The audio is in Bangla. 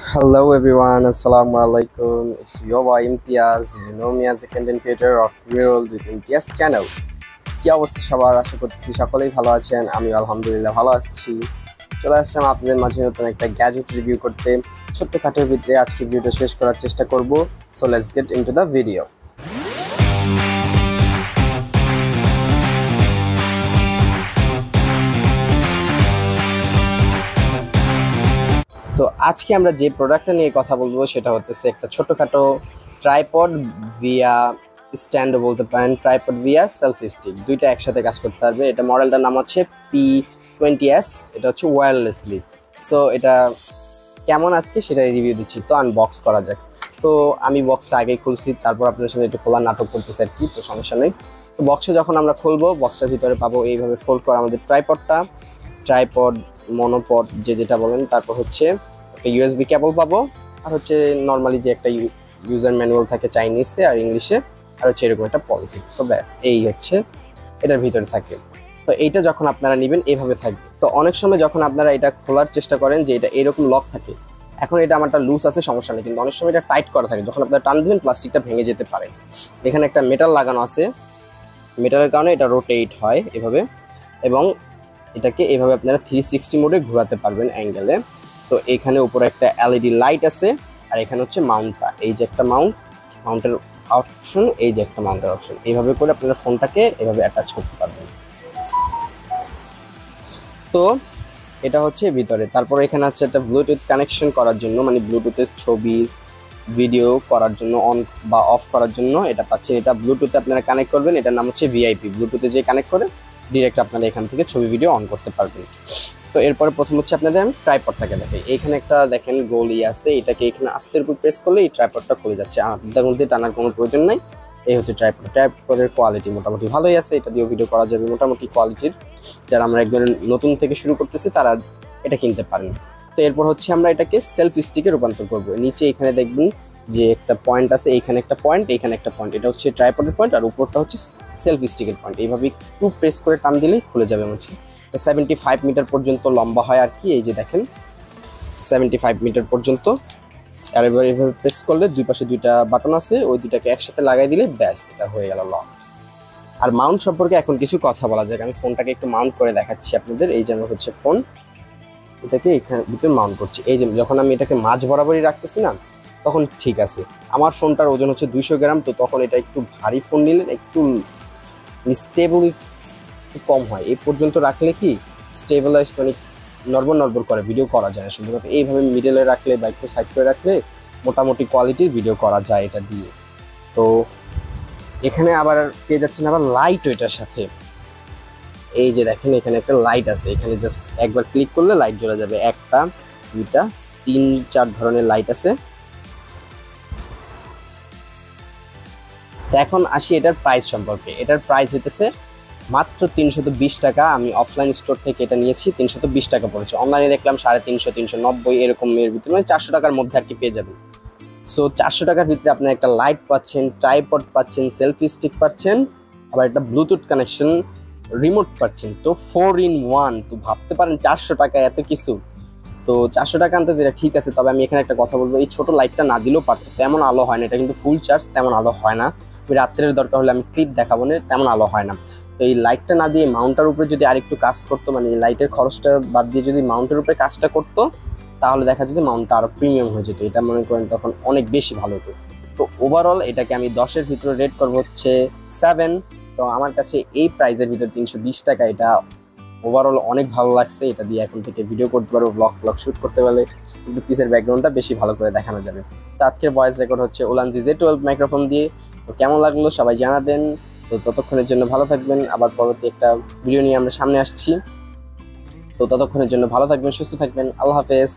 Hello everyone, Assalamu alaikum. It's your boy Imtiaz. You know me as a content creator of Real with Imtiaz channel. কি অবস্থা সবার? আশা করতেছি সকলেই ভালো আছেন। আমি আলহামদুলিল্লাহ ভালো আছি। চলে আসলাম আপনাদের মাঝে নতুন একটা গ্যাজেট রিভিউ করতে। ছোট্টখাটোর ভিতরে আজকে ভিডিওটা শেষ করার চেষ্টা করব। So let's get into the video. তো আজকে আমরা যে প্রোডাক্টটা নিয়ে কথা বলবো সেটা হচ্ছে একটা ছোটখাটো ট্রাইপড ভিয়া স্ট্যান্ড বলতে পারেন, ট্রাইপড ভিয়া সেলফি স্টিক, দুইটা একসাথে কাজ করতে পারবে। এটা মডেলটার নাম হচ্ছে P20S। এটা হচ্ছে ওয়্যারলেসলি। সো এটা কেমন আজকে সেটা রিভিউ দিচ্ছি। তো আনবক্স করা যাক। তো আমি বক্সটা আগেই খুলছি, তারপর আপনাদের সাথে একটু খোলার নাটক করতেছি আর কি, তো সমস্যা নেই। তো বক্সে যখন আমরা খুলবো, বক্সের ভিতরে পাবো এইভাবে ফোল্ড করা আমাদের ট্রাইপড মনোপড যেটা বলেন। তারপর হচ্ছে একটা ইউএসবি কেবল পাবো, আর হচ্ছে নর্মালি যে একটা ইউজার ম্যানুয়াল থাকে চাইনিজে আর ইংলিশে, আর হচ্ছে এরকম একটা পলিথিন। তো ব্যাস এই হচ্ছে এটার ভিতরে থাকে। তো এইটা যখন আপনারা নেবেন এভাবে থাকবে। তো অনেক সময় যখন আপনারা এটা খোলার চেষ্টা করেন যে এটা এরকম লক থাকে, এখন এটা আমারটা লুজ আছে সমস্যা নেই, কিন্তু অনেক সময় এটা টাইট করা থাকে, যখন আপনারা টান দিবেন প্লাস্টিকটা ভেঙে যেতে পারে। এখানে একটা মেটাল লাগানো আছে, মেটালের কারণে এটা রোটেট হয় এভাবে, এবং এটাকে এভাবে আপনারা 360 মোডে ঘোরাতে পারবেন অ্যাঙ্গেলে। তো এখানে উপরে একটা এলইডি লাইট আছে, আর এখানে হচ্ছে মাউন্টটা, এই যে একটা মাউন্টের অপশন, এই যে একটা মাউন্টের অপশন, এইভাবে করে আপনারা ফোনটাকে এভাবে অ্যাটাচ করতে পারবেন। তো এটা হচ্ছে ভিতরে। তারপর এখানে আছে একটা ব্লুটুথ কানেকশন করার জন্য, মানে ব্লুটুথের ছবি ভিডিও করার জন্য, অন বা অফ করার জন্য এটা পাচ্ছেন। এটা ব্লুটুথে আপনারা কানেক্ট করবেন, এটার নাম হচ্ছে ভিআইপি। ব্লুটুথে যে কানেক্ট করে ডিরেক্ট আপনারা এখান থেকে ছবি ভিডিও অন করতে পারবেন। তো এরপরে প্রথম হচ্ছে আপনাদের আমি ট্রাইপডটাকে দেখাই। এইখানে একটা দেখেন গোল আছে, এটাকে এখানে আস্তের উপর প্রেস করলে এই ট্রাইপডটা খুলে যাচ্ছে, আপনাদের মধ্যে টানার কোনো প্রয়োজন নাই। এই হচ্ছে ট্রাইপডের কোয়ালিটি মোটামুটি ভালোই আছে, এটা দিয়েও ভিডিও করা যাবে মোটামুটি কোয়ালিটির। যারা আমরা একজন নতুন থেকে শুরু করতেছি তারা এটা কিনতে পারেন। তো এরপর হচ্ছে আমরা এটাকে সেলফি স্টিকে রূপান্তর করব। নিচে এখানে দেখবেন যে একটা পয়েন্ট আছে, এইখানে একটা পয়েন্ট, এইখানে একটা পয়েন্ট, এটা হচ্ছে ট্রাইপডের পয়েন্ট, আর উপরটা হচ্ছে সেলফি স্টিকের পয়েন্ট। এইভাবে একটু প্রেস করে টান দিলেই খুলে যাবে। হচ্ছে 75 মিটার পর্যন্ত লম্বা হয় আর কি, এই যে দেখেন 75 মিটার পর্যন্ত। আর এবার এইভাবে প্রেস করলে দুই পাশে দুইটা বাটন আছে, ওই দুইটাকে একসাথে লাগাই দিলে ব্যাস এটা হয়ে গেল লক। আর মাউন্ট সম্পর্কে এখন কিছু কথা বলা যাক। আমি ফোনটাকে একটু মাউন্ট করে দেখাচ্ছি আপনাদের। এই যে আমার হচ্ছে ফোন, এটাকে এখানে ভিতরে মাউন্ট করছি। এই যে যখন আমি এটাকে মাঝ বরাবরই রাখতেছি না, তখন ঠিক আছে। আমার ফোনটার ওজন হচ্ছে 200 গ্রাম, তো তখন এটা একটু ভারী ফোন নিলে একটু স্টেবল কম হয়। এই পর্যন্ত রাখলে কি স্টেবিলাইজ মানে নড়বড় করে ভিডিও করা যায় না। শুধুমাত্র এইভাবে মিডলে রাখলে বা একটু সাইড করে রাখলে মোটামুটি কোয়ালিটির ভিডিও করা যায় এটা দিয়ে। তো এখানে আবার পেয়ে যাচ্ছেন আবার লাইট এটার সাথে। এই যে দেখেন এখানে একটা লাইট আছে, এখানে জাস্ট একবার ক্লিক করলে লাইট জ্বলে যাবে। একটা, দুইটা, 3-4 ধরনের লাইট আছে। তো এখন আসি এটার প্রাইস সম্পর্কে। এটার প্রাইস হইতেছে মাত্র 320 টাকা। আমি অফলাইন স্টোর থেকে এটা নিয়েছি, 320 টাকা পড়েছে। অনলাইনে দেখলাম 350, 390 এরকম এর ভিতরে, মানে 400 টাকার মধ্যে আর কি পেয়ে যাবেন। সো 400 টাকার ভিতরে আপনার একটা লাইট পাচ্ছেন, ট্রাইপড পাচ্ছেন, সেলফি স্টিক পাচ্ছেন, আবার একটা ব্লুটুথ কানেকশন রিমোট পাচ্ছেন। তো 4 in 1। তো ভাবতে পারেন 400 টাকা এত কিছু। তো 400 টাকা আনতে যেটা ঠিক আছে, তবে আমি এখানে একটা কথা বলবো, এই ছোট লাইটটা না দিলেও পারতো, তেমন আলো হয় না। এটা কিন্তু ফুল চার্জ, তেমন আলো হয় না। রাত্রের দরকার হলে আমি ক্লিপ দেখাবো না, তেমন আলো হয় না। তো এই লাইটটা না দিয়ে মাউন্টের উপরে যদি আরেকটু কাজ করতো, মানে এই লাইটের খরচটা বাদ দিয়ে যদি মাউন্টের উপরে কাজটা করতো, তাহলে দেখা যেত মাউন্টটা আরো প্রিমিয়াম হয়ে যেত। এটা মনে করেন তখন অনেক বেশি ভালো হতো। তো ওভারঅল এটাকে আমি 10-এর ভিতরে রেট করবো হচ্ছে 7। তো আমার কাছে এই প্রাইসের ভিতরে 320 টাকা এটা ওভারঅল অনেক ভালো লাগছে। এটা দিয়ে এখন থেকে ভিডিও করতে পারবো, ব্লগ শুট করতে পারলে একটু পিসের ব্যাকগ্রাউন্ডটা বেশি ভালো করে দেখানো যাবে। তো আজকের ভয়েস রেকর্ড হচ্ছে Ulanzi Z12 মাইক্রোফোন দিয়ে। তো কেমন লাগলো সবাই জানাবেন। তো ততক্ষণের জন্য ভালো থাকবেন, আবার পরবর্তী একটা ভিডিও নিয়ে আমরা সামনে আসছি। তো ততক্ষণের জন্য ভালো থাকবেন, সুস্থ থাকবেন। আল্লাহ হাফেজ।